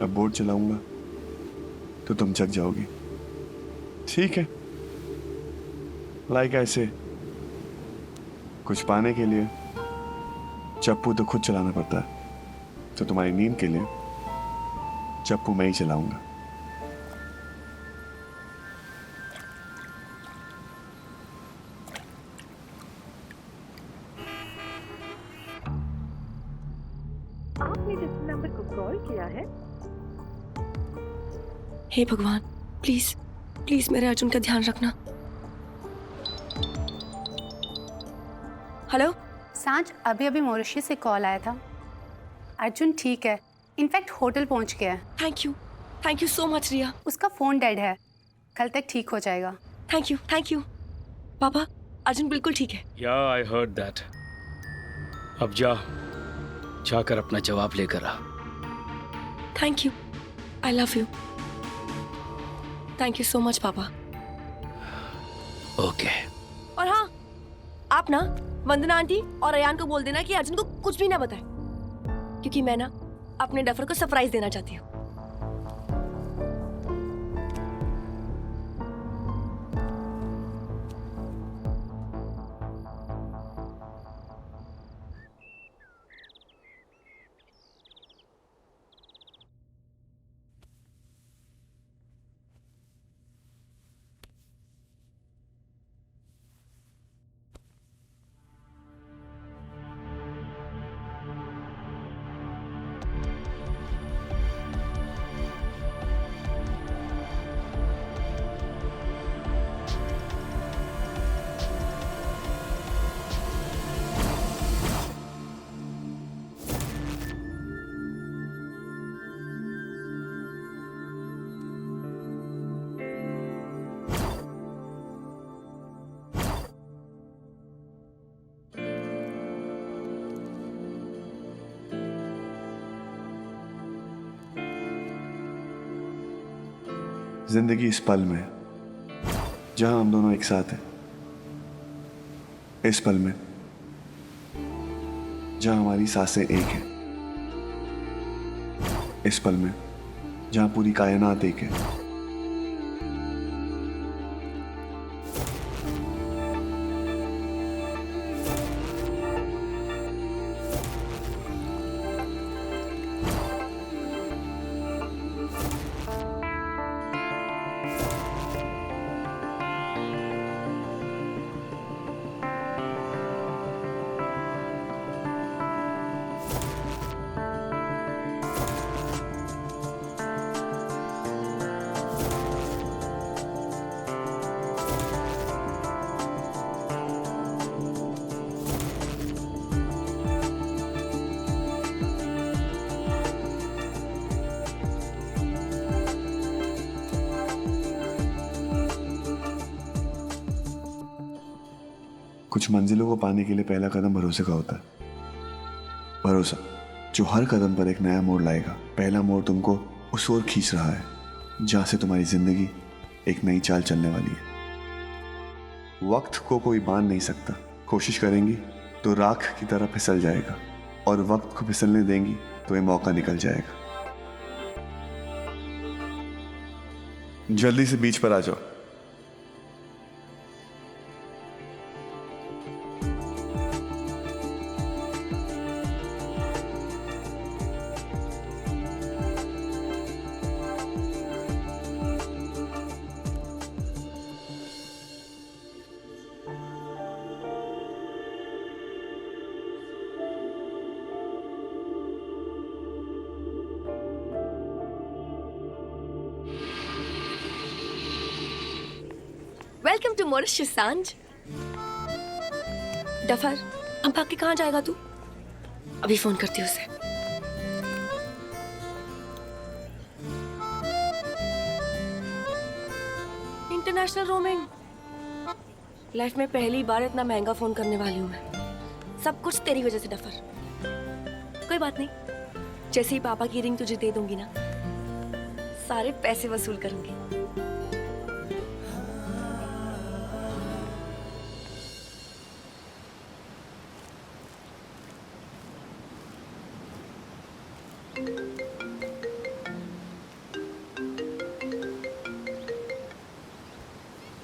अब बोर्ड चलाऊंगा तो तुम जग जाओगी। ठीक है, लाइक ऐसे कुछ पाने के लिए चप्पू तो खुद चलाना पड़ता है, तो तुम्हारी नींद के लिए चप्पू मैं ही चलाऊंगा। आपने जिस नंबर को कॉल किया है। हे भगवान, प्लीज प्लीज मेरे अर्जुन का ध्यान रखना। हेलो सांझ, अभी अभी मॉरिशस से कॉल आया था। अर्जुन ठीक है, इनफैक्ट होटल पहुंच गया है। थैंक यू सो मच रिया। उसका फोन डेड है, कल तक ठीक हो जाएगा। थैंक यू पापा, अर्जुन बिल्कुल ठीक है। या आई हर्ड दैट। अब जाकर अपना जवाब लेकर आ। Thank you, I love you. Thank you so much पापा। ओके। और हाँ, आप ना वंदना आंटी और अयान को बोल देना कि अर्जुन को कुछ भी ना बताए, क्योंकि मैं ना अपने डफर को सरप्राइज देना चाहती हूँ। जिंदगी इस पल में जहां हम दोनों एक साथ हैं, इस पल में जहां हमारी सांसें एक हैं, इस पल में जहां पूरी कायनात एक है। कुछ मंजिलों को पाने के लिए पहला कदम भरोसे का होता है। भरोसा जो हर कदम पर एक नया मोड़ लाएगा। पहला मोड़ तुमको उस ओर खींच रहा है जहां से तुम्हारी जिंदगी एक नई चाल चलने वाली है। वक्त को कोई बांध नहीं सकता। कोशिश करेंगी तो राख की तरह फिसल जाएगा, और वक्त को फिसलने देंगी तो ये मौका निकल जाएगा। जल्दी से बीच पर आ जाओ। वेलकम टू मॉरिशस सांझ। डफर, अब भाग के कहाँ जाएगा तू? अभी फोन करती हूँ उसे। International roaming. लाइफ में पहली बार इतना महंगा फोन करने वाली हूँ मैं। सब कुछ तेरी वजह से डफर। कोई बात नहीं, जैसे ही पापा की रिंग तुझे दे दूंगी ना, सारे पैसे वसूल करूंगी।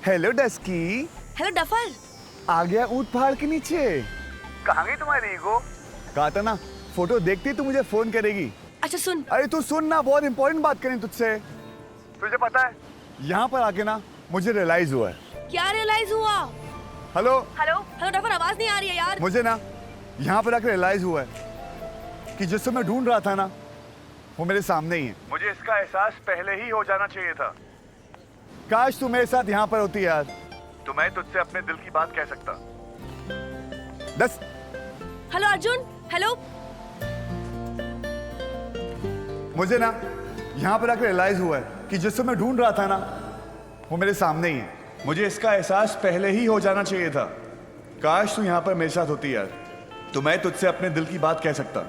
Hello dusky. Hello duffer. आ गया ऊंट पहाड़ के नीचे। कहाँ गई तुम्हारी ईगो? कहा था ना फोटो देखती तू मुझे फोन करेगी। अच्छा सुन। अरे तू सुन ना, बहुत इंपॉर्टेंट बात करें तुझसे। तुझे पता है यहाँ पर आके ना मुझे रियलाइज हुआ है। क्या रियलाइज हुआ? हेलो हेलो हेलो डफर, आवाज नहीं आ रही है यार। मुझे ना यहाँ पर आके रियलाइज हुआ है कि जिससे मैं ढूंढ रहा था ना वो मेरे सामने ही है। मुझे इसका एहसास पहले ही हो जाना चाहिए था। काश तू मेरे साथ यहाँ पर होती यार, तो मैं तुझसे अपने दिल की बात कह सकता। दस। हेलो अर्जुन। हेलो। मुझे ना यहाँ पर आकर रियलाइज हुआ है कि जिससे मैं ढूंढ रहा था ना वो मेरे सामने ही है। मुझे इसका एहसास पहले ही हो जाना चाहिए था। काश तू यहाँ पर मेरे साथ होती यार, तो मैं तुझसे अपने दिल की बात कह सकता।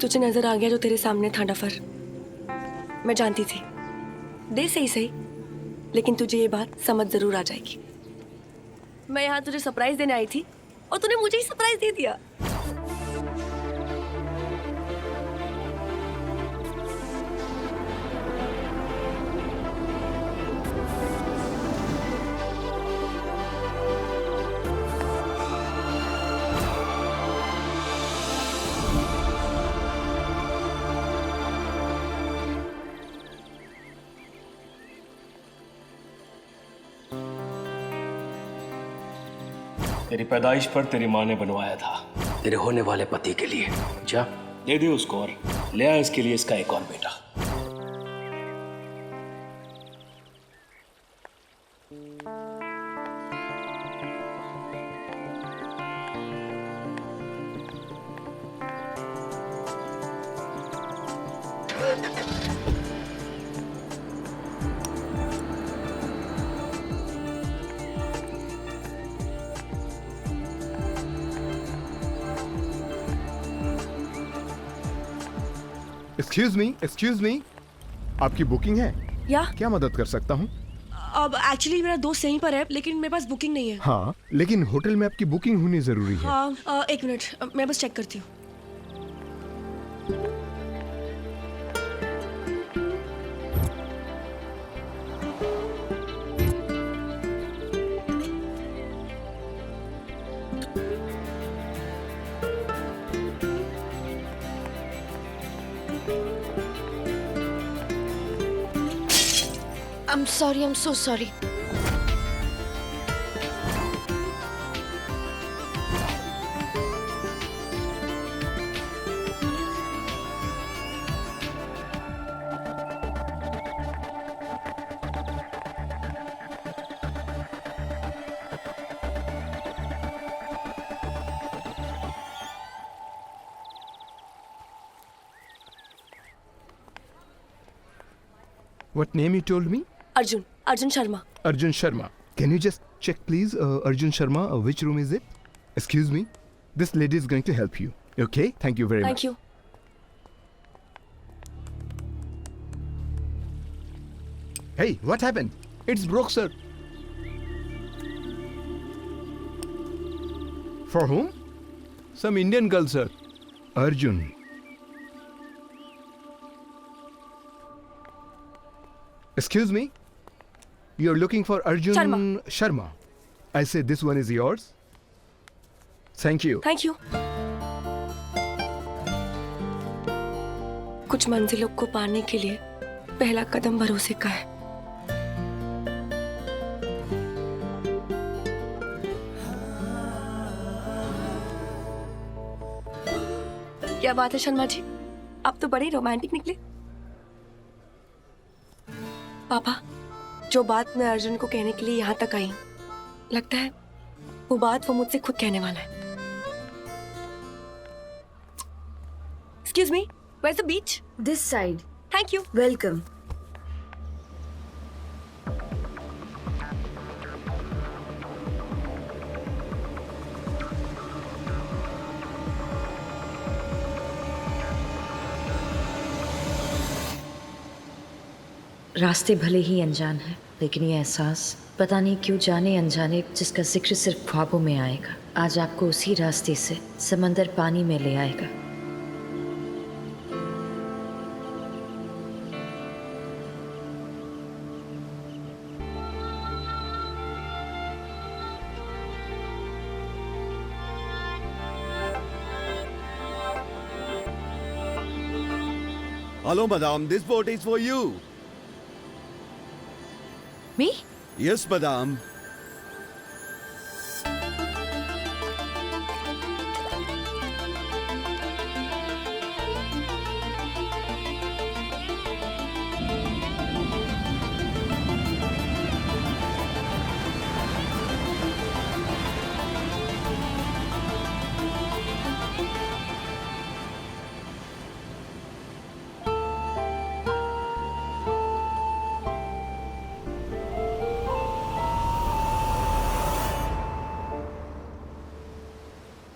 तुझे नजर आ गया जो तेरे सामने था डफर। मैं जानती थी, देर से ही सही, लेकिन तुझे ये बात समझ जरूर आ जाएगी। मैं यहाँ तुझे सरप्राइज देने आई थी और तूने मुझे ही सरप्राइज दे दिया। तेरी पैदाइश पर तेरी माँ ने बनवाया था, तेरे होने वाले पति के लिए। जा दे दे उसको और ले आ इसके लिए इसका एक और बेटा। एक्सक्यूज मी, आपकी बुकिंग है? या क्या मदद कर सकता हूँ? अब एक्चुअली मेरा दोस्त यहीं पर है, लेकिन मेरे पास बुकिंग नहीं है। हाँ, लेकिन होटल में आपकी बुकिंग होनी जरूरी है। हाँ, एक मिनट, मैं बस चेक करती हूँ। I'm sorry, I'm so sorry. What name you told me? Arjun Sharma. Arjun Sharma. Can you just check please, Arjun Sharma, which room is it? Excuse me, this lady is going to help you. Okay, thank you very much. Thank you. Hey, what happened? It's broke, sir. For whom? Some Indian girl, sir. Arjun. Excuse me? You're looking for Arjun Sharma. I say this one is yours. Thank you. Thank you. कुछ मंजिलों को पाने के लिए पहला कदम भरोसे का है। क्या बात है शर्मा जी, आप तो बड़े रोमांटिक निकले। पापा, जो बात मैं अर्जुन को कहने के लिए यहाँ तक आई, लगता है वो बात वो मुझसे खुद कहने वाला है। Excuse me, where's the beach? This side. Thank you. Welcome. रास्ते भले ही अनजान है, लेकिन ये एहसास पता नहीं क्यों जाने अनजाने जिसका जिक्र सिर्फ ख्वाबों में आएगा, आज आपको उसी रास्ते से समंदर पानी में ले आएगा। Hello, madam. This boat is for you. Me? Yes, madam.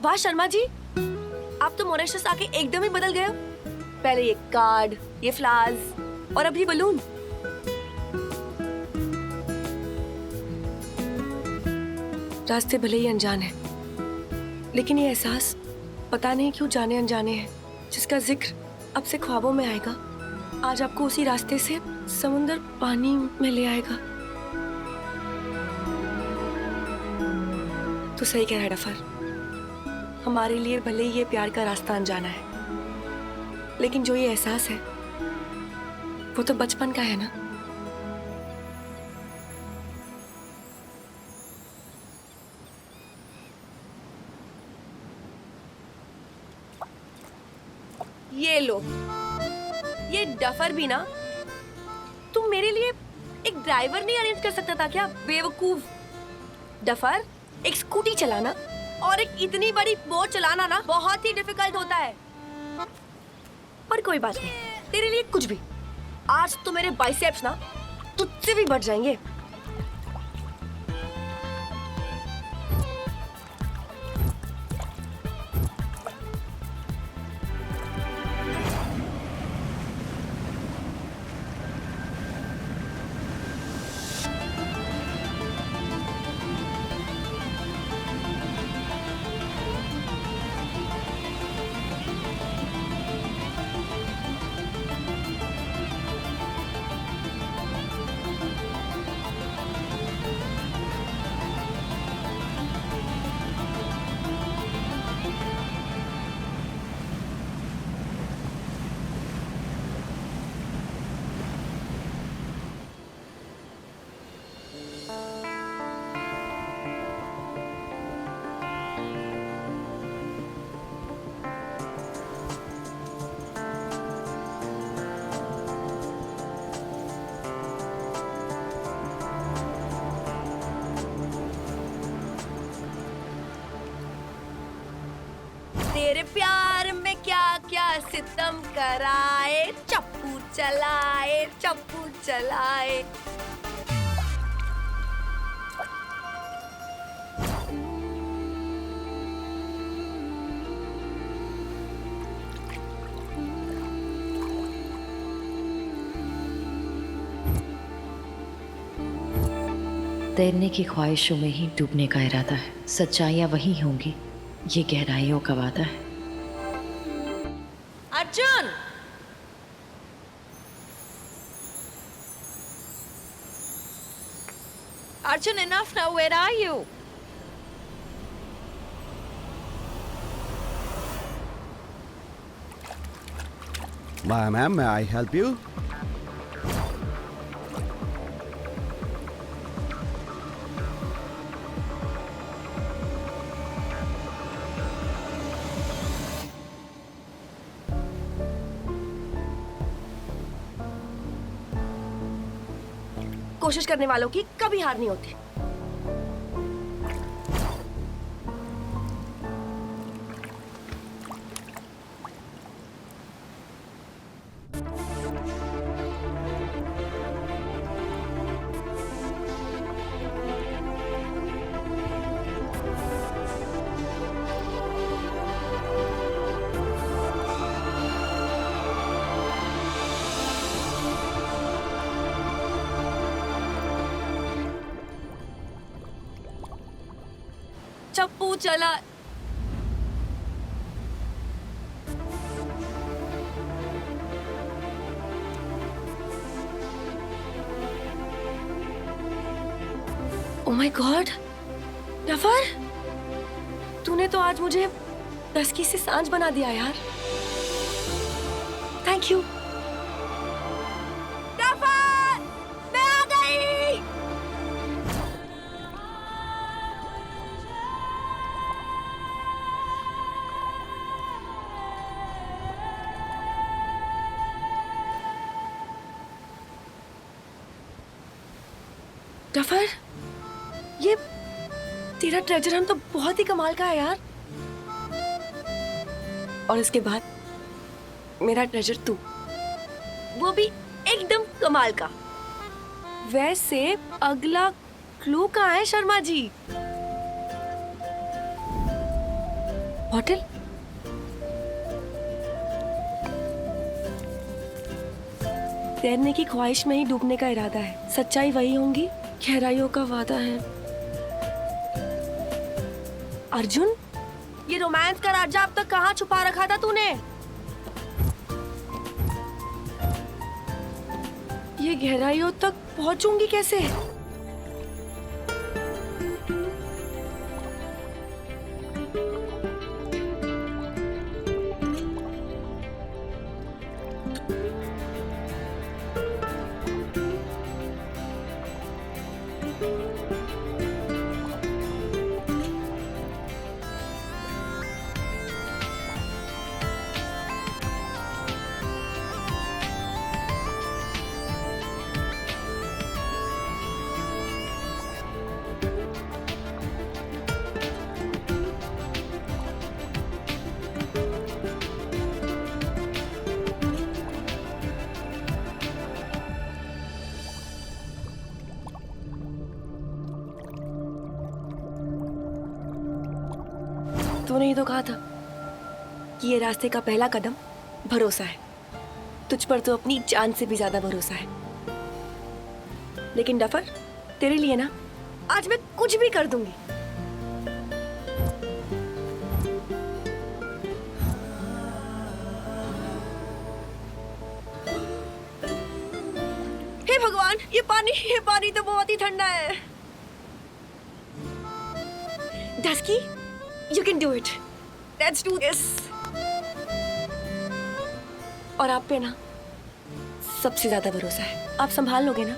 वाह शर्मा जी, आप तो मॉरिशस आके एकदम ही बदल गए हो। पहले ये कार्ड, ये फ्लावर्स और अब ये बलून। रास्ते भले ही अनजान है, लेकिन ये एहसास पता नहीं क्यों जाने अनजाने है, जिसका जिक्र अब से ख्वाबों में आएगा। आज आपको उसी रास्ते से समुंदर पानी में ले आएगा। तो सही कह रहा है डफर, हमारे लिए भले ही ये प्यार का रास्ता अनजाना है, लेकिन जो ये एहसास है वो तो बचपन का है ना। ये लो, ये डफर भी ना, तुम मेरे लिए एक ड्राइवर नहीं अरेंज कर सकता था क्या, बेवकूफ। डफर, एक स्कूटी चलाना और एक इतनी बड़ी बोट चलाना ना बहुत ही डिफिकल्ट होता है। पर कोई बात नहीं, तेरे लिए कुछ भी। आज तो मेरे बाइसेप्स ना तुझसे भी बढ़ जाएंगे। तेरे प्यार में क्या क्या सितम कराए, चप्पू चलाए, चप्पू चलाए। तैरने की ख्वाहिशों में ही डूबने का इरादा है। सच्चाइयाँ वही होंगी, ये गहराइयों का वादा है। Arjun! Arjun, enough now. Where are you? Ma'am, may I help you? कोशिश करने वालों की कभी हार नहीं होती। चप्पू चला। ओह माय गॉड, डफर, तूने तो आज मुझे दसकी से सांझ बना दिया यार। Thank you. डफर, ये तेरा ट्रेजर हंट तो बहुत ही कमाल का है यार। और इसके बाद मेरा ट्रेजर तू, वो भी एकदम कमाल का। वैसे अगला क्लू कहाँ है शर्मा जी? होटल? तैरने की ख्वाहिश में ही डूबने का इरादा है, सच्चाई वही होंगी, गहराइयों का वादा है। अर्जुन, ये रोमांस का राजा अब तक कहाँ छुपा रखा था तूने? ये गहराइयों तक पहुंचूंगी कैसे? तूने ही तो कहा था कि ये रास्ते का पहला कदम भरोसा है। तुझ पर तो अपनी जान से भी ज्यादा भरोसा है। लेकिन डफर, तेरे लिए ना आज मैं कुछ भी कर दूंगी। हे भगवान, ये पानी तो बहुत ही ठंडा है। Dusky, you can do it. Let's do this. और आप पे ना सबसे ज्यादा भरोसा है। आप संभाल लोगे ना?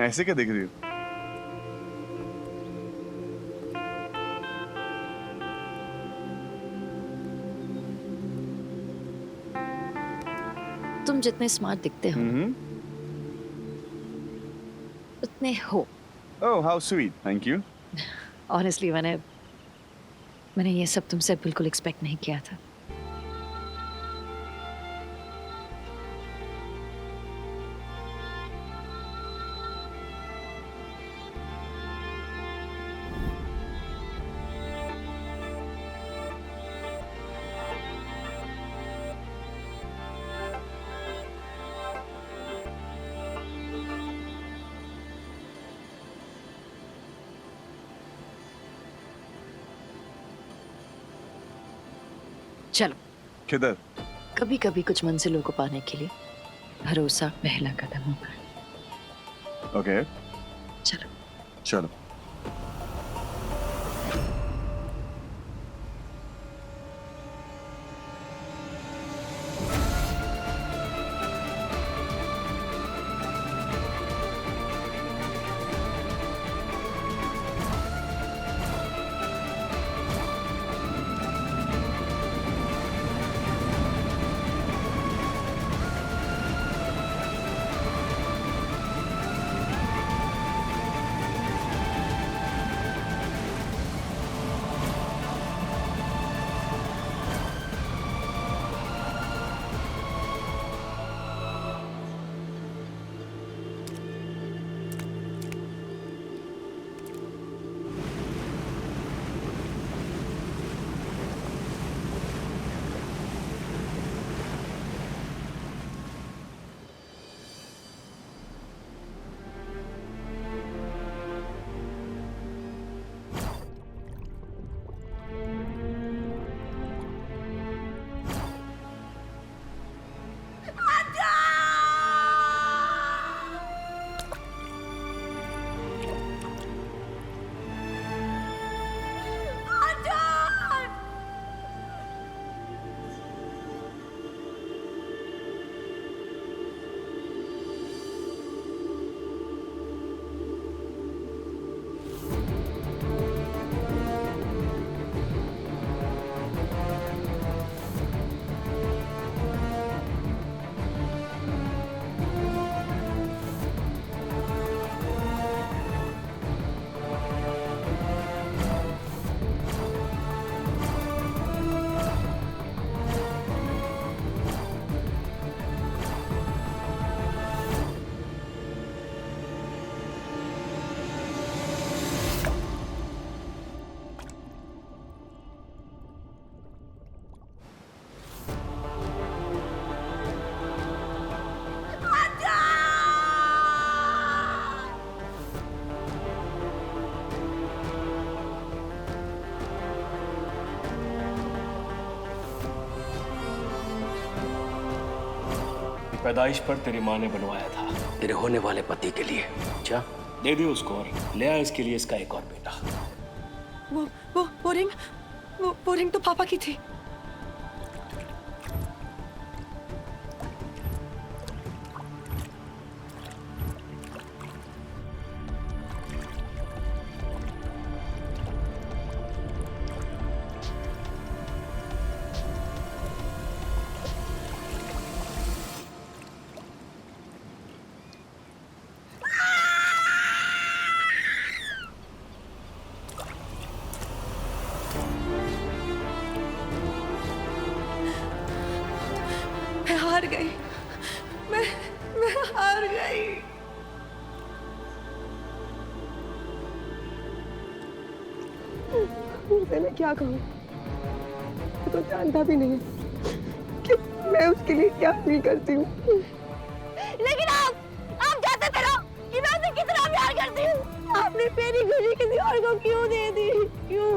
ऐसे क्या देख रही हो? तुम जितने स्मार्ट दिखते हो उतने हो। Oh how sweet, thank you. Honestly मैंने ये सब तुमसे बिल्कुल एक्सपेक्ट नहीं किया था। चलो, किधर? कभी कभी कुछ मंजिलों को पाने के लिए भरोसा पहला कदम होता है। ओके चलो। चलो। पैदाइश पर तेरी माँ ने बनवाया था तेरे होने वाले पति के लिए। जा दे दे उसको और ले आ इसके लिए इसका एक और बेटा। वो रिंग तो पापा की थी। मैं हार गई। मैं हार गई। उसे मैं क्या कहूँ? वो तो जानता भी नहीं कि मैं उसके लिए क्या फील करती हूँ। लेकिन आप जानते थे ना कि मैं उसे कितना प्यार करती हूँ। आपने मेरी खुशी किसी और को क्यों दे दी? क्यों?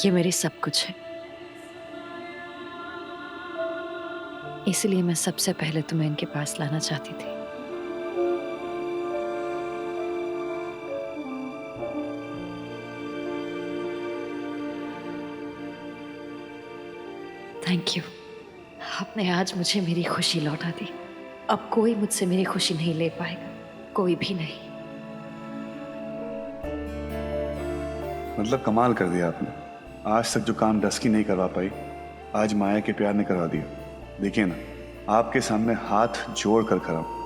ये मेरी सब कुछ है। इसलिए मैं सबसे पहले तुम्हें इनके पास लाना चाहती थी। Thank you. आपने आज मुझे मेरी खुशी लौटा दी। अब कोई मुझसे मेरी खुशी नहीं ले पाएगा, कोई भी नहीं। मतलब कमाल कर दिया आपने। आज तक जो काम डस्की नहीं करवा पाई, आज माया के प्यार ने करवा दिया। देखिए ना, आपके सामने हाथ जोड़ कर खड़ा हूं।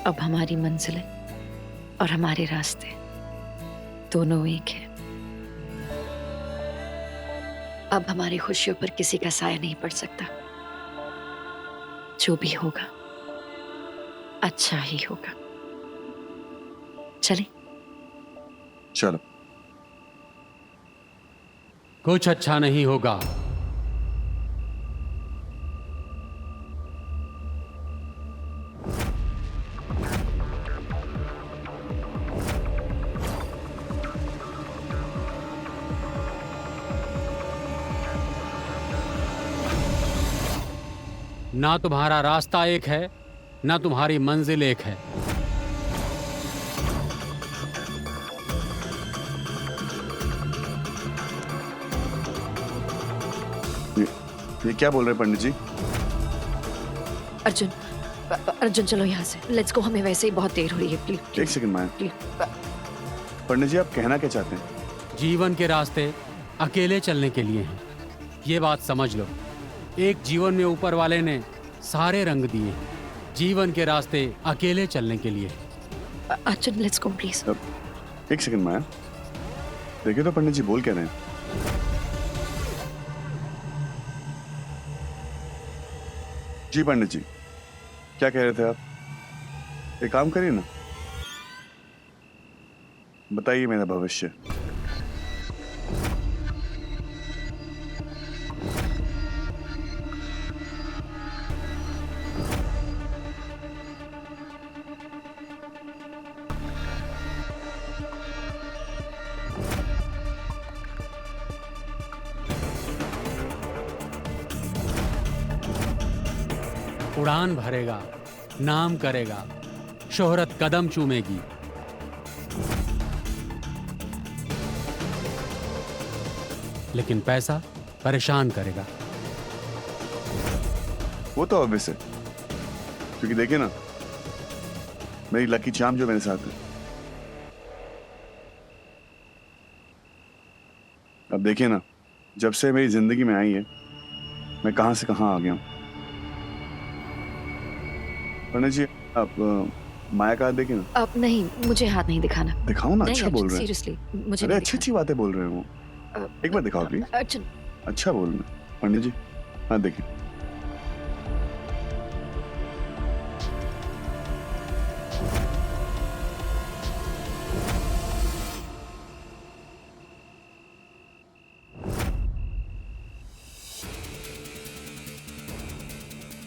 अब हमारी मंजिलें और हमारे रास्ते दोनों एक हैं। अब हमारी खुशियों पर किसी का साया नहीं पड़ सकता। जो भी होगा अच्छा ही होगा। चलें? चलो। कुछ अच्छा नहीं होगा। ना तुम्हारा रास्ता एक है, ना तुम्हारी मंजिल एक है। ये क्या बोल रहे हैं पंडित जी? अर्जुन, अर्जुन चलो यहाँ से। Let's go. हमें वैसे ही बहुत देर हो रही है। प्लीज एक सेकंड माया। प्लीज। पंडित जी, आप कहना क्या चाहते हैं? जीवन के रास्ते अकेले चलने के लिए हैं, ये बात समझ लो। एक जीवन में ऊपर वाले ने सारे रंग दिए, जीवन के रास्ते अकेले चलने के लिए। Arjun let's go please. एक सेकंड माया, देखिए तो पंडित जी बोल क्या रहे हैं। जी पंडित जी, क्या कह रहे थे आप? एक काम करिए ना, बताइए मेरा भविष्य। उड़ान भरेगा, नाम करेगा, शोहरत कदम चूमेगी। लेकिन पैसा परेशान करेगा। वो तो ऑब्वियस है, क्योंकि देखिए ना, मेरी लकी चार्म जो मेरे साथ है। अब देखिए ना, जब से मेरी जिंदगी में आई है, मैं कहां से कहां आ गया हूं। पंडित जी, आप माया का हाथ देखिए ना। अब नहीं, मुझे हाथ नहीं दिखाना। दिखाओ ना, अच्छा बोल रहे हैं। सीरियसली मुझे अरे अच्छी अच्छी बातें बोल रहे हो। एक बार दिखाओ प्लीज। अर्जुन अच्छा बोल रहे हैं पंडित जी। हाँ देखिए।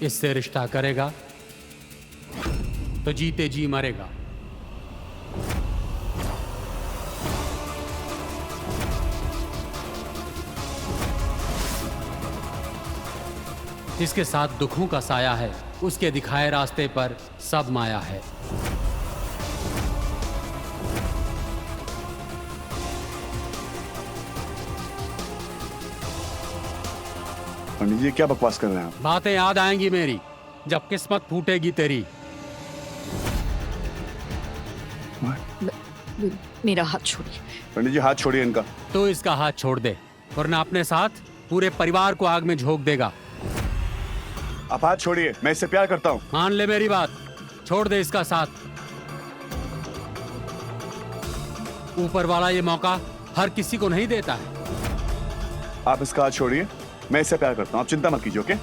इससे रिश्ता करेगा तो जीते जी मरेगा। जिसके साथ दुखों का साया है, उसके दिखाए रास्ते पर सब माया है। पंडित जी क्या बकवास कर रहे हैं आप? बातें याद आएंगी मेरी जब किस्मत फूटेगी तेरी। मेरा हाथ छोड़िए। पंडित जी हाथ छोड़िए इनका। तो इसका हाथ छोड़ दे, वरना अपने साथ पूरे परिवार को आग में झोंक देगा। आप हाथ छोड़िए, मैं इससे प्यार करता हूं। मान ले मेरी बात, छोड़ दे इसका साथ। ऊपर वाला ये मौका हर किसी को नहीं देता है। आप इसका हाथ छोड़िए, मैं इससे प्यार करता हूं। आप चिंता मत कीजिए, ओके?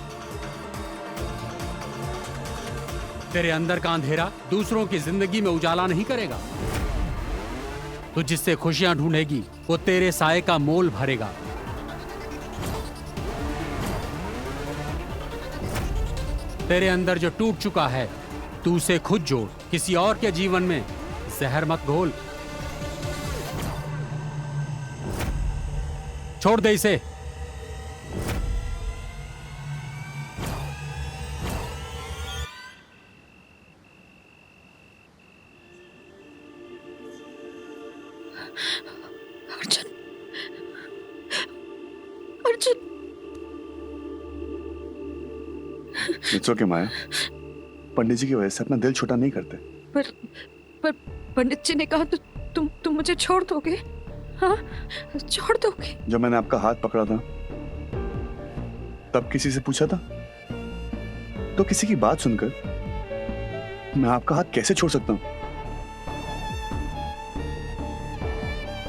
तेरे अंदर का अंधेरा दूसरों की जिंदगी में उजाला नहीं करेगा। तू जिससे खुशियां ढूंढेगी वो तेरे साए का मोल भरेगा। तेरे अंदर जो टूट चुका है तू उसे खुद जोड़, किसी और के जीवन में जहर मत घोल। छोड़ दे इसे। अर्जुन, अर्जुन। इट्स ओके माया, पंडित जी की वजह से अपना दिल छोटा नहीं करते। पर पंडित जी ने कहा तो तुम मुझे छोड़ दोगे? हाँ, छोड़ दोगे? जब मैंने आपका हाथ पकड़ा था तब किसी से पूछा था? तो किसी की बात सुनकर मैं आपका हाथ कैसे छोड़ सकता हूं?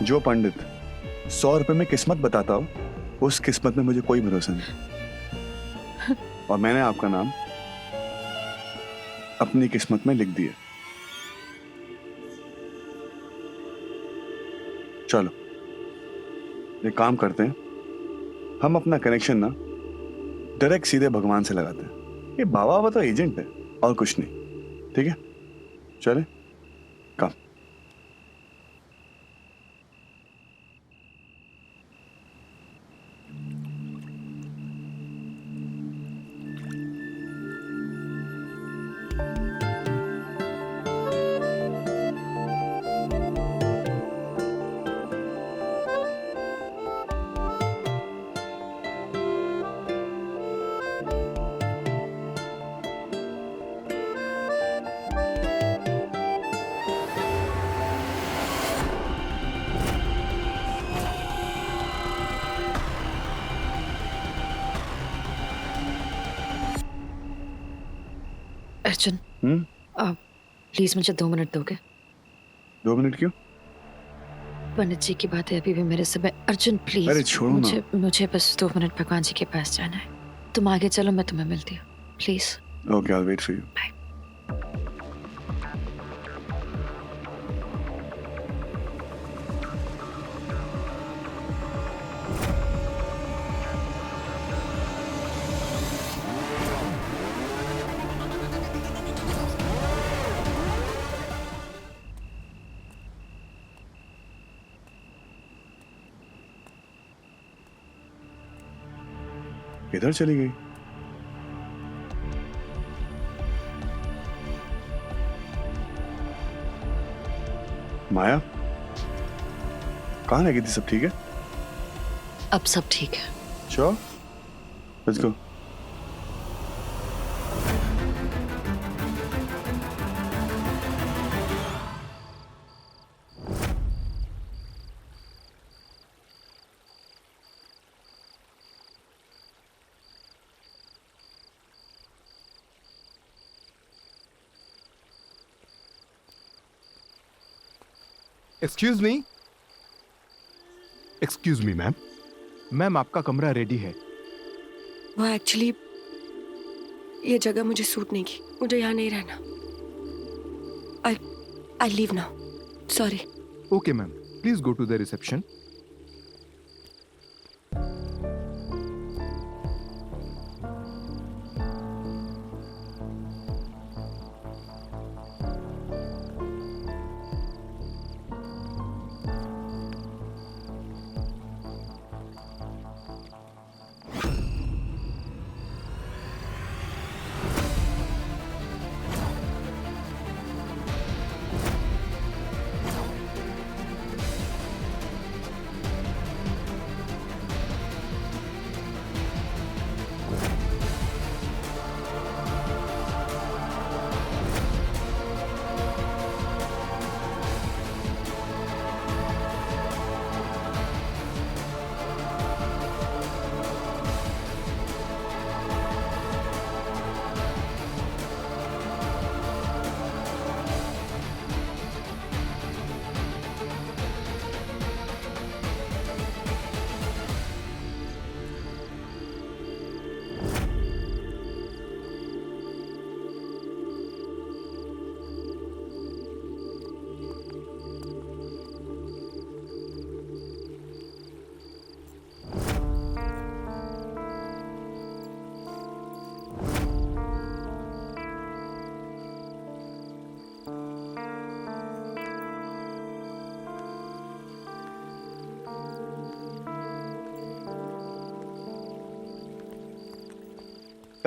जो पंडित 100 रुपए में किस्मत बताता हो, उस किस्मत में मुझे कोई भरोसा नहीं। और मैंने आपका नाम अपनी किस्मत में लिख दिया। चलो ये काम करते हैं, हम अपना कनेक्शन ना डायरेक्ट सीधे भगवान से लगाते हैं। ये बाबा बाबा तो एजेंट है और कुछ नहीं, ठीक है? चले काम। अर्जुन, प्लीज मुझे 2 मिनट दोगे? 2 मिनट क्यों? पंडित जी की बात है अभी भी मेरे से। अर्जुन प्लीज, अरे छोड़ो ना। मुझे बस 2 मिनट भगवान जी के पास जाना है। तुम आगे चलो, मैं तुम्हें मिलती हूँ, please. Okay, I will wait for you. Bye. किधर चली गई? माया, कहाँ लगी थी? सब ठीक है? अब सब ठीक है। Sure? Let's go. Excuse me ma'am. Ma'am, आपका कमरा रेडी है। वो एक्चुअली ये जगह मुझे सूट नहीं की, मुझे यहाँ नहीं रहना। I leave now, sorry. Okay ma'am, please go to the reception.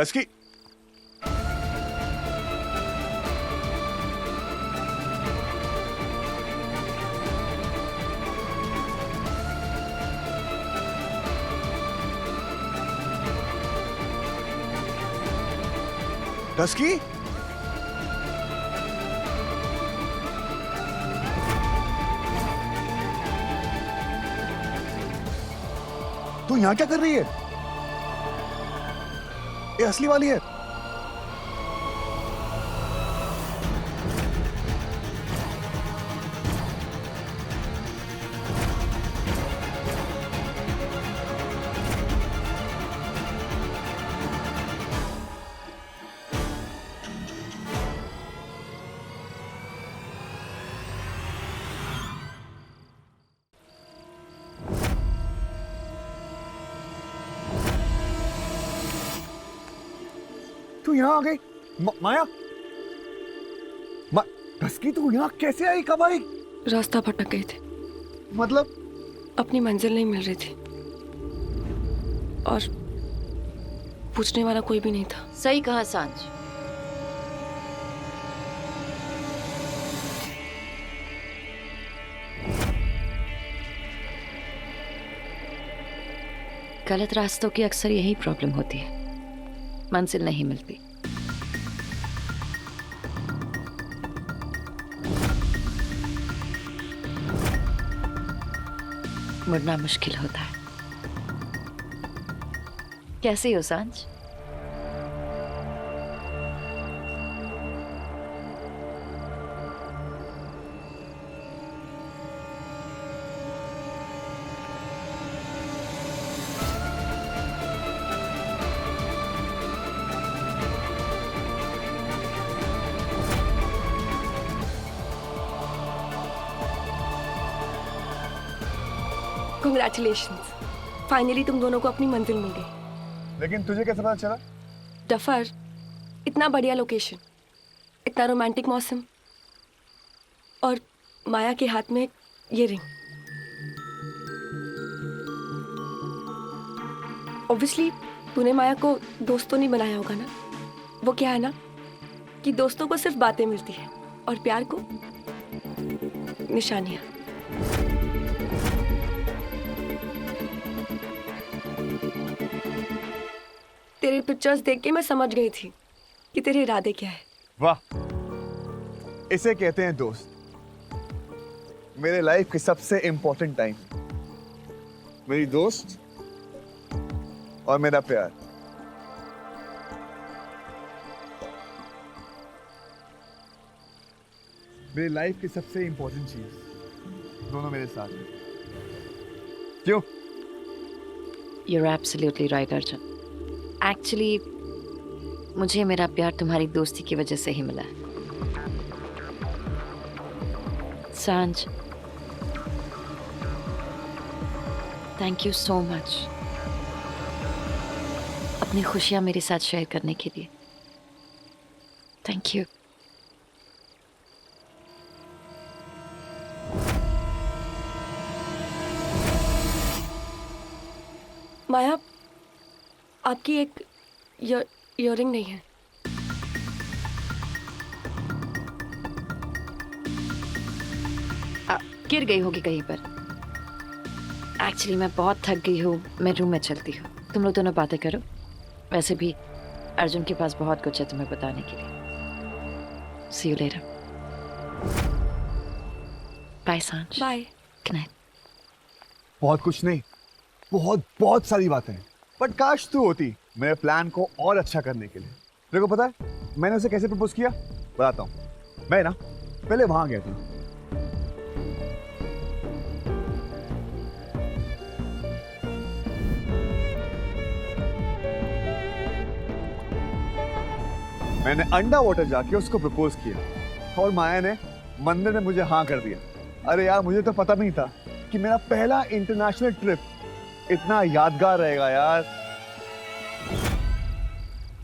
टस्की, टस्की, तू यहां क्या कर रही है? ये असली वाली है। तू यहाँ आ गई? माया, टस्की तू यहाँ कैसे आई? कब आई? रास्ता भटक गए थे, मतलब? अपनी मंजिल नहीं मिल रही थी और पूछने वाला कोई भी नहीं था। सही कहा सांझ। गलत रास्तों की अक्सर यही प्रॉब्लम होती है, मंजिल नहीं मिलती। मुड़ना मुश्किल होता है। कैसी हो सांझ? Congratulations, फाइनली तुम दोनों को अपनी मंजिल मिल गई। लेकिन तुझे कैसे पता चला? डफर, इतना बढ़िया लोकेशन, इतना रोमांटिक मौसम और माया के हाथ में ये रिंग। ऑब्वियसली तूने माया को दोस्तों नहीं बनाया होगा ना। वो क्या है ना कि दोस्तों को सिर्फ बातें मिलती है और प्यार को निशानियां। तेरे पिक्चर्स देख के मैं समझ गई थी कि तेरे इरादे क्या है। वाह, इसे कहते हैं दोस्त। मेरे लाइफ की सबसे इंपॉर्टेंट टाइम, मेरी दोस्त और मेरा प्यार। मेरी लाइफ की सबसे इंपॉर्टेंट चीज दोनों मेरे साथ हैं। क्यों? You're absolutely right, Arjun. Actually मुझे मेरा प्यार तुम्हारी दोस्ती की वजह से ही मिला है। सांझ, थैंक यू सो मच अपनी खुशियां मेरे साथ शेयर करने के लिए। Thank you. माया, आपकी एक इयररिंग नहीं है। गिर गई होगी कहीं पर। एक्चुअली मैं बहुत थक गई हूँ, मैं रूम में चलती हूँ। तुम लोग दोनों बातें करो। वैसे भी अर्जुन के पास बहुत कुछ है तुम्हें बताने के लिए। सी यू लेटर। बाय सांझ। बाय। Good night. बहुत कुछ नहीं, बहुत सारी बातें हैं, बट काश तू होती मेरे प्लान को और अच्छा करने के लिए। तेरे को पता है मैंने उसे कैसे प्रपोज किया? बताता हूँ। मैं ना पहले वहां गया था। मैंने अंडर वाटर जाके उसको प्रपोज किया और माया ने मंदिर में मुझे हाँ कर दिया। अरे यार, मुझे तो पता भी नहीं था कि मेरा पहला इंटरनेशनल ट्रिप इतना यादगार रहेगा यार।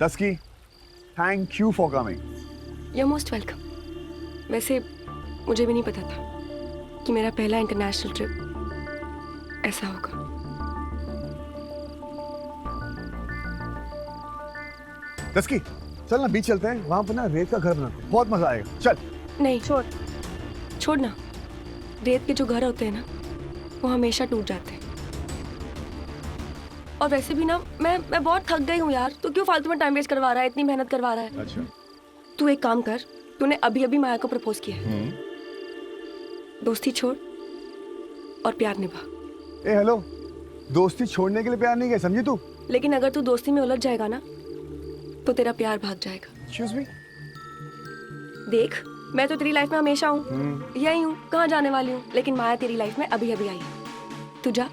टस्की, thank you for coming. You most welcome. वैसे मुझे भी नहीं पता था कि मेरा पहला इंटरनेशनल ट्रिप ऐसा होगा। दस्की चल ना बीच चलते हैं, वहां पर ना रेत का घर बनाते हैं, बहुत मजा आएगा। चल। नहीं छोड़ ना। रेत के जो घर होते हैं ना वो हमेशा टूट जाते हैं। और वैसे भी ना मैं बहुत थक गई हूँ यार। तू क्यों फालतू में टाइम वेस्ट करवा रहा है, इतनी मेहनत करवा रहा है। अच्छा तू एक काम कर, तूने अभी अभी माया को प्रपोज किया है। दोस्ती छोड़ और प्यार निभा। ए हेलो, दोस्ती छोड़ने के लिए प्यार नहीं किया, समझी तू? लेकिन अगर तू दोस्ती में उलझ जाएगा ना तो तेरा प्यार भाग जाएगा। Excuse me? देख मैं तो तेरी लाइफ में हमेशा हूँ, यही हूँ, कहाँ जाने वाली हूँ। लेकिन माया तेरी लाइफ में अभी अभी आई है। तू जा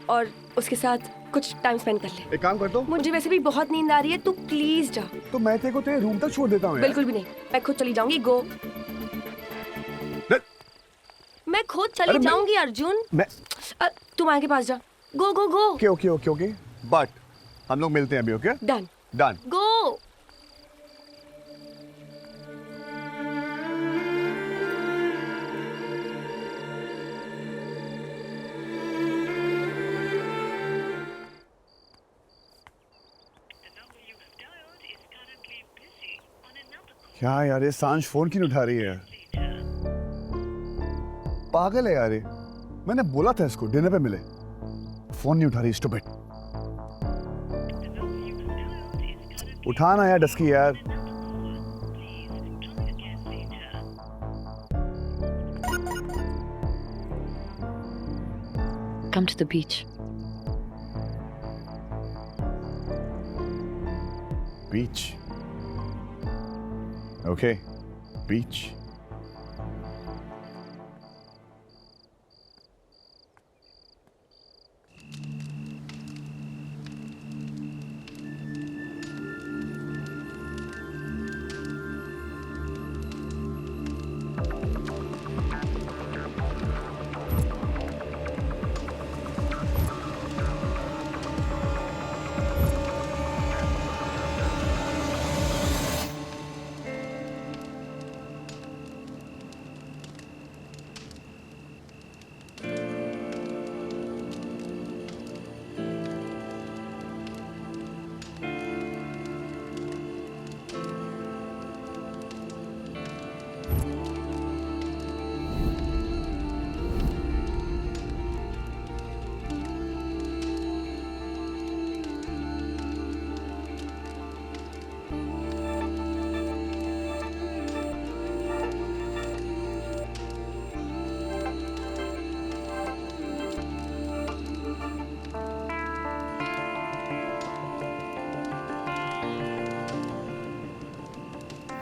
और उसके साथ कुछ टाइम स्पेंड कर ले। एक काम कर दो, मुझे वैसे भी बहुत नींद आ रही है, तू प्लीज जा। तो मैं तेरे को तेरे रूम तक छोड़ देता हूँ यार। बिल्कुल भी नहीं, मैं खुद चली जाऊंगी। गो। मैं खुद चली जाऊंगी अर्जुन। तू माया के पास जा। Go go go. Okay okay okay okay, but हम लोग मिलते हैं अभी। Okay done done. गो। क्या यार, ये सांझ फोन क्यों नहीं उठा रही है? पागल है यार ये। मैंने बोला था इसको डिनर पे मिले, फोन नहीं उठा रही। स्टूपिड। उठाना यार डस्की यार। Come to the beach. Beach. Okay, beach.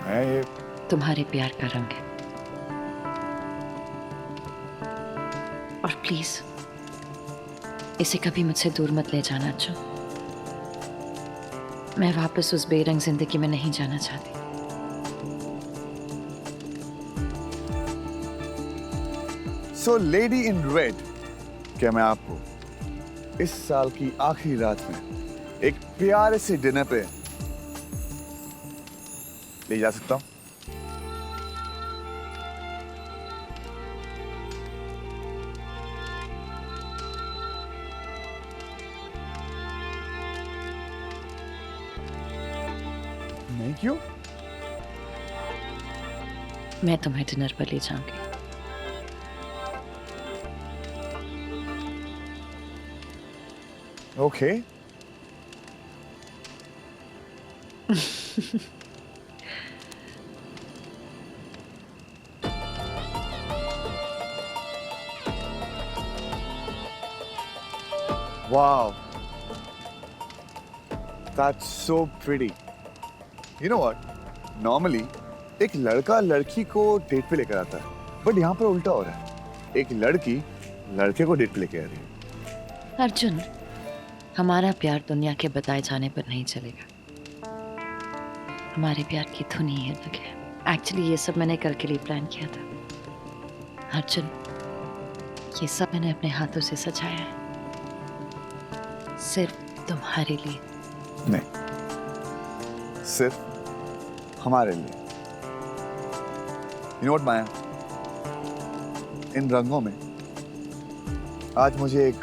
ये तुम्हारे प्यार का रंग है। और प्लीज इसे कभी मुझसे दूर मत ले जाना अर्जुन। मैं वापस उस बेरंग जिंदगी में नहीं जाना चाहती। सो लेडी इन रेड, क्या मैं आपको इस साल की आखिरी रात में एक प्यारे से डिनर पे ले जा सकता हूं? नहीं क्यों? मैं तुम्हें डिनर पर ले जाऊंगी। Okay. Wow, that's so pretty. You know what? Normally, एक लड़का लड़की को डेट पे लेकर आता है, बट यहाँ पर उल्टा हो रहा है। एक लड़की लड़के को डेट पे लेकर आ रही है। अर्जुन, हमारा प्यार दुनिया के बताए जाने पर नहीं चलेगा। हमारे प्यार की धुन ही अलग है। एक्चुअली ये सब मैंने कल के लिए प्लान किया था। अर्जुन, ये सब मैंने अपने हाथों से सजाया है, सिर्फ तुम्हारे लिए। नहीं, सिर्फ हमारे लिए। You know what, माया? इन रंगों में आज मुझे एक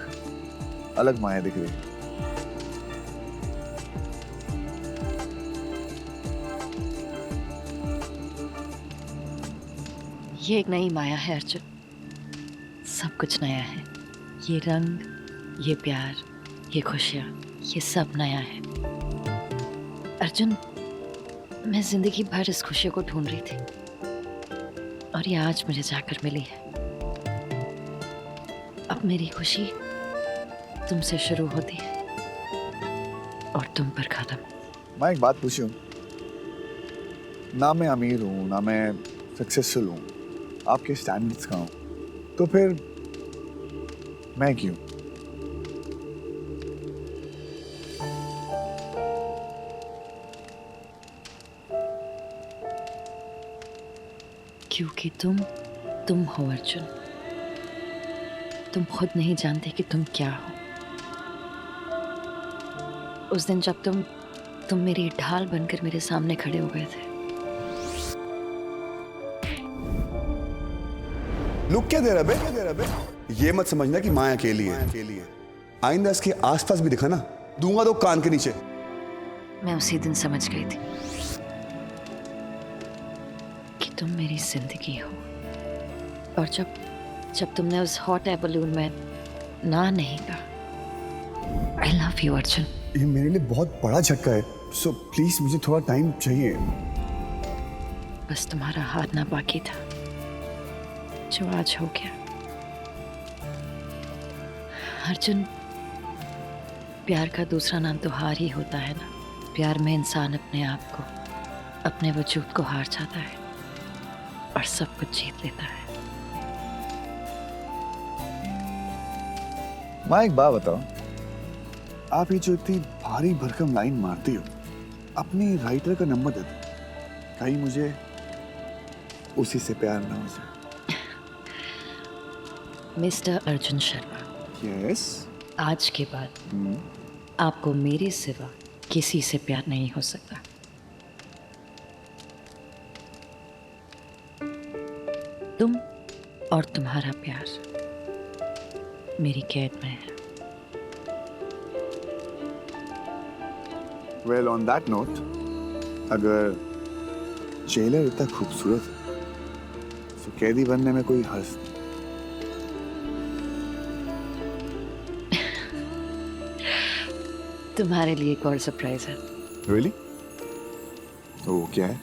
अलग माया दिख रही है। ये एक नई माया है अर्जुन। सब कुछ नया है। ये रंग, ये प्यार, ये खुशियाँ, ये सब नया है। अर्जुन, मैं जिंदगी भर इस खुशियों को ढूंढ रही थी और ये आज मुझे जाकर मिली है। अब मेरी खुशी तुमसे शुरू होती है और तुम पर खत्म। मैं एक बात पूछूं? ना मैं अमीर हूँ, ना मैं सक्सेसफुल हूँ, आपके स्टैंडर्ड्स का हूँ, तो फिर मैं क्यों? क्योंकि तुम हो अर्जुन। तुम खुद नहीं जानते कि तुम क्या हो। उस दिन जब तुम मेरी ढाल बनकर मेरे सामने खड़े हो गए थे। लुक क्या दे रहा बे? ये मत समझना कि माँ अकेली है। आइंदा इसके आसपास भी दिखा ना, दूंगा तो कान के नीचे। मैं उसी दिन समझ गई थी कि तुम मेरी जिंदगी हो। और जब तुमने उस हॉट एयर बलून में ना नहीं कहा, आई लव यू अर्जुन। ये मेरे लिए बहुत बड़ा झटका है, सो प्लीज मुझे थोड़ा टाइम चाहिए। बस तुम्हारा हाथ ना बाकी था, जो आज हो गया। अर्जुन, प्यार का दूसरा नाम तो हार ही होता है ना। प्यार में इंसान अपने आप को, अपने वजूद को हार जाता है और सब कुछ जीत लेता है। माँ एक बात बताओ, आप ये जो इतनी भारी भरकम लाइन मारती हो, अपने राइटर का नंबर दे दो, कहीं मुझे उसी से प्यार ना हो जाए। Mister Arjun Sharma, yes. आज के बाद आपको मेरे सिवा किसी से प्यार नहीं हो सकता। तुम और तुम्हारा प्यार मेरी कैद में है। वेल ऑन दैट नोट, अगर जेलर इतना खूबसूरत है तो कैदी बनने में कोई हर्ज नहीं। तुम्हारे लिए एक और सरप्राइज है। रियली? तो वो क्या है?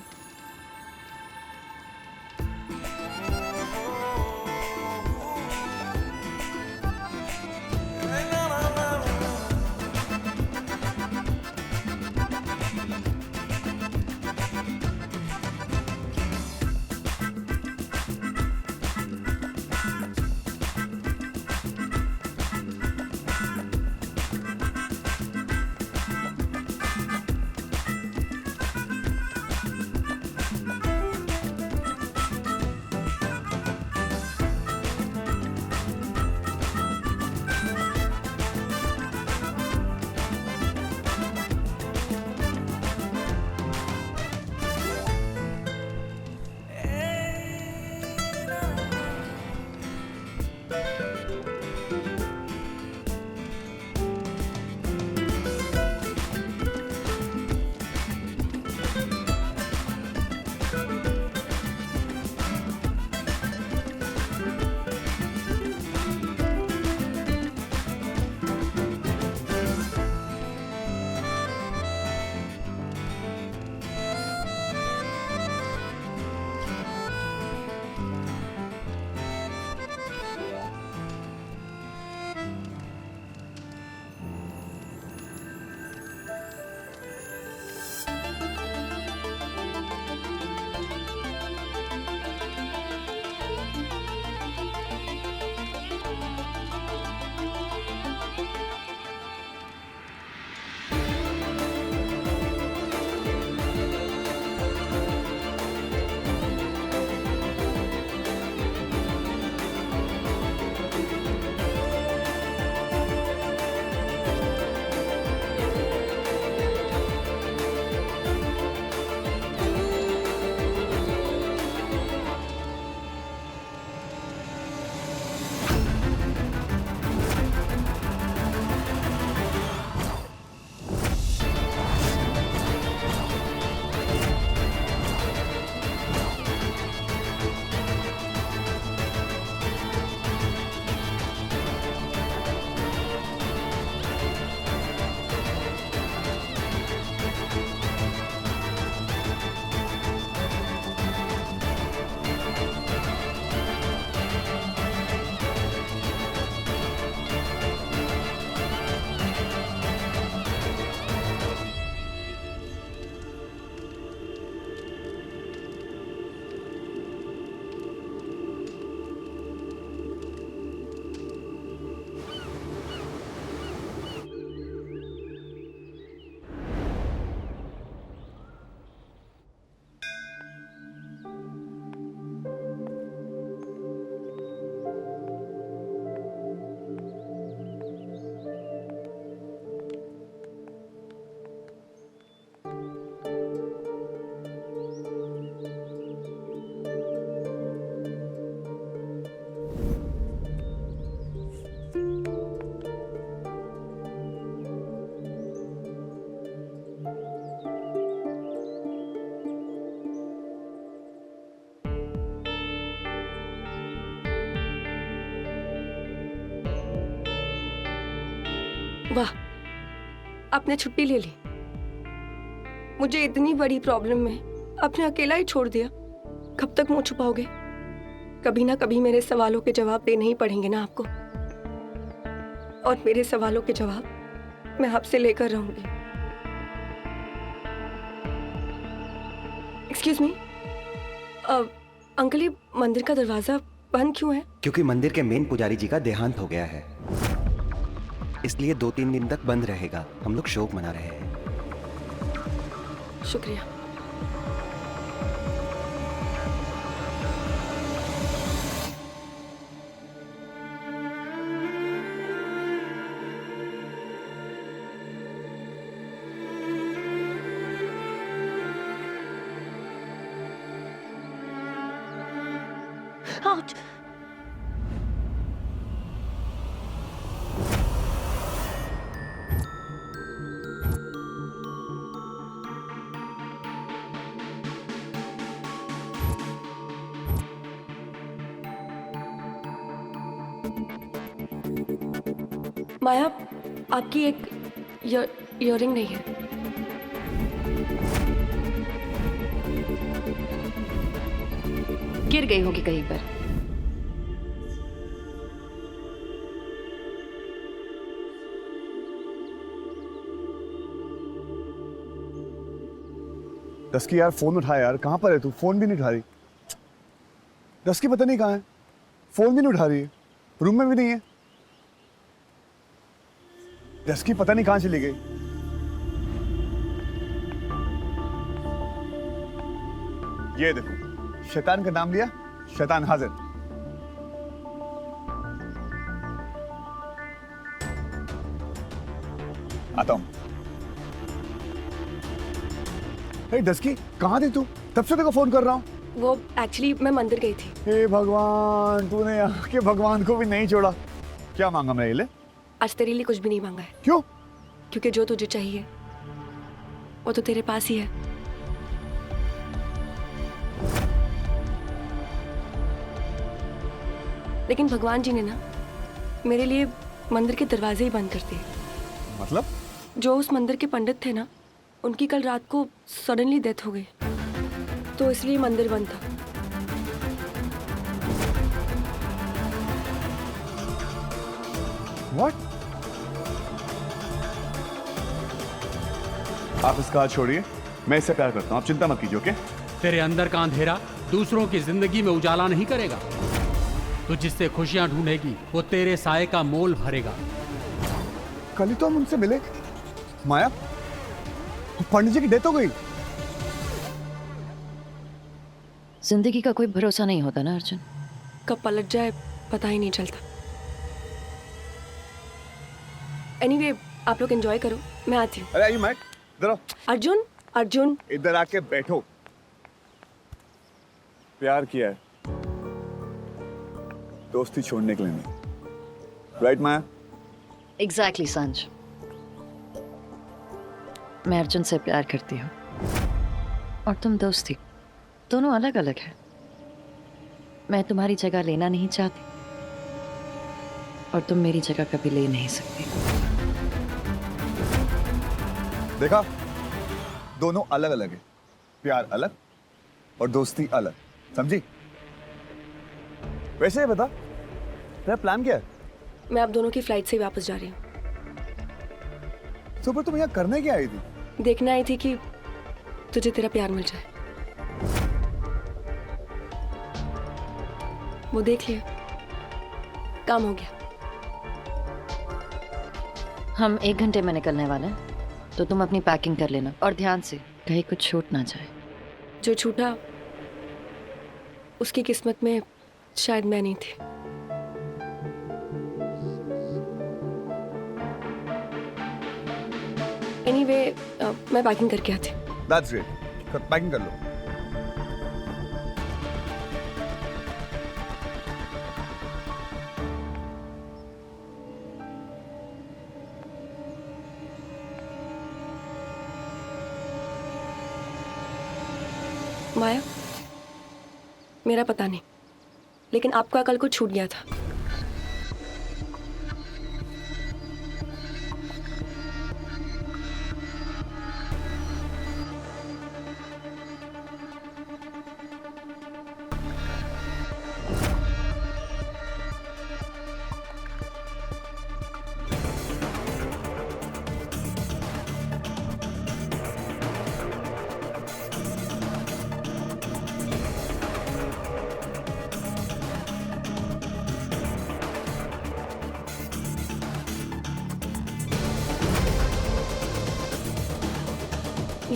वाह, आपने छुट्टी ले ली। मुझे इतनी बड़ी प्रॉब्लम में आपने अकेला ही छोड़ दिया। कब तक मुंह छुपाओगे? कभी ना कभी मेरे सवालों के जवाब देने ही पड़ेंगे ना आपको, और मेरे सवालों के जवाब मैं आपसे लेकर रहूंगी। एक्सक्यूज मी, अंकल, ये मंदिर का दरवाजा बंद क्यों है? क्योंकि मंदिर के मेन पुजारी जी का देहांत हो गया है, इसलिए 2-3 दिन तक बंद रहेगा। हम लोग शोक मना रहे हैं। शुक्रिया। Ouch! माया, आपकी एक इयररिंग नहीं है। गिर गई होगी कहीं पर। दस्की यार फोन उठा यार, कहाँ पर है तू? फोन भी नहीं उठा रही। दस्की पता नहीं कहाँ है, फोन भी नहीं उठा रही है, रूम में भी नहीं है। दस्की पता नहीं कहाँ चली गई। ये देखो, शैतान का नाम लिया, शैतान हाजिर। आता हूं। दस्की कहाँ थी तू? तब से तेरे को फोन कर रहा हूँ। वो एक्चुअली मैं मंदिर गई थी। हे भगवान, तूने यहाँ के भगवान को भी नहीं छोड़ा। क्या मांगा मेरे लिए? आज तेरे लिए कुछ भी नहीं मांगा है। क्यों? क्योंकि जो तुझे चाहिए वो तो तेरे पास ही है। लेकिन भगवान जी ने ना मेरे लिए मंदिर के दरवाजे ही बंद कर दिए। मतलब? जो उस मंदिर के पंडित थे ना, उनकी कल रात को सडनली डेथ हो गई, तो इसलिए मंदिर बंद था। What? आप इसका हाथ छोड़िए, मैं इससे प्यार करता हूँ, आप चिंता मत कीजिए, ओके? तेरे अंदर का अंधेरा दूसरों की जिंदगी में उजाला नहीं करेगा। तू जिससे खुशियां ढूंढेगी वो तेरे साये का मोल भरेगा। कल ही तो हम उनसे मिले। माया, पंडित जी की डेथ हो गई। जिंदगी का कोई भरोसा नहीं होता ना अर्जुन। कब पलट जाए पता ही नहीं चलता। एनीवे, आप लोग एंजॉय करो, मैं आती हूँ। अरे आइए मैट, इधर आओ। अर्जुन, अर्जुन, इधर आके बैठो। प्यार किया है, दोस्ती छोड़ने के लिए नहीं। राइट माया? एग्जैक्टली संज। मैं अर्जुन से प्यार करती हूँ और तुम दोस्ती, दोनों अलग अलग है। मैं तुम्हारी जगह लेना नहीं चाहती और तुम मेरी जगह कभी ले नहीं सकती। देखा, दोनों अलग अलग है। प्यार अलग और दोस्ती अलग, समझी? वैसे ये बता, तेरा प्लान क्या है? मैं आप दोनों की फ्लाइट से वापस जा रही हूँ। तो पर तुम यहाँ करने क्या आई थी? देखने आई थी कि तुझे तेरा प्यार मिल जाए। वो देख लिया, काम हो गया। हम 1 घंटे में निकलने वाले हैं, तो तुम अपनी पैकिंग कर लेना और ध्यान से, कहीं कुछ छूट ना जाए। जो छूटा उसकी किस्मत में शायद मैं नहीं थी। एनीवे, मैं पैकिंग करके आती हूँ। That's great. पैकिंग कर लो। माया, मेरा पता नहीं, लेकिन आपका कल को छूट गया था।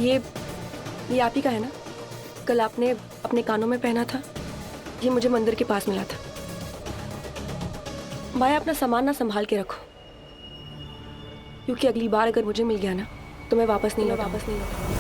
ये आप ही का है ना? कल आपने अपने कानों में पहना था, ये मुझे मंदिर के पास मिला था। माया, अपना सामान ना संभाल के रखो, क्योंकि अगली बार अगर मुझे मिल गया ना तो मैं वापस नहीं लौटाऊंगा।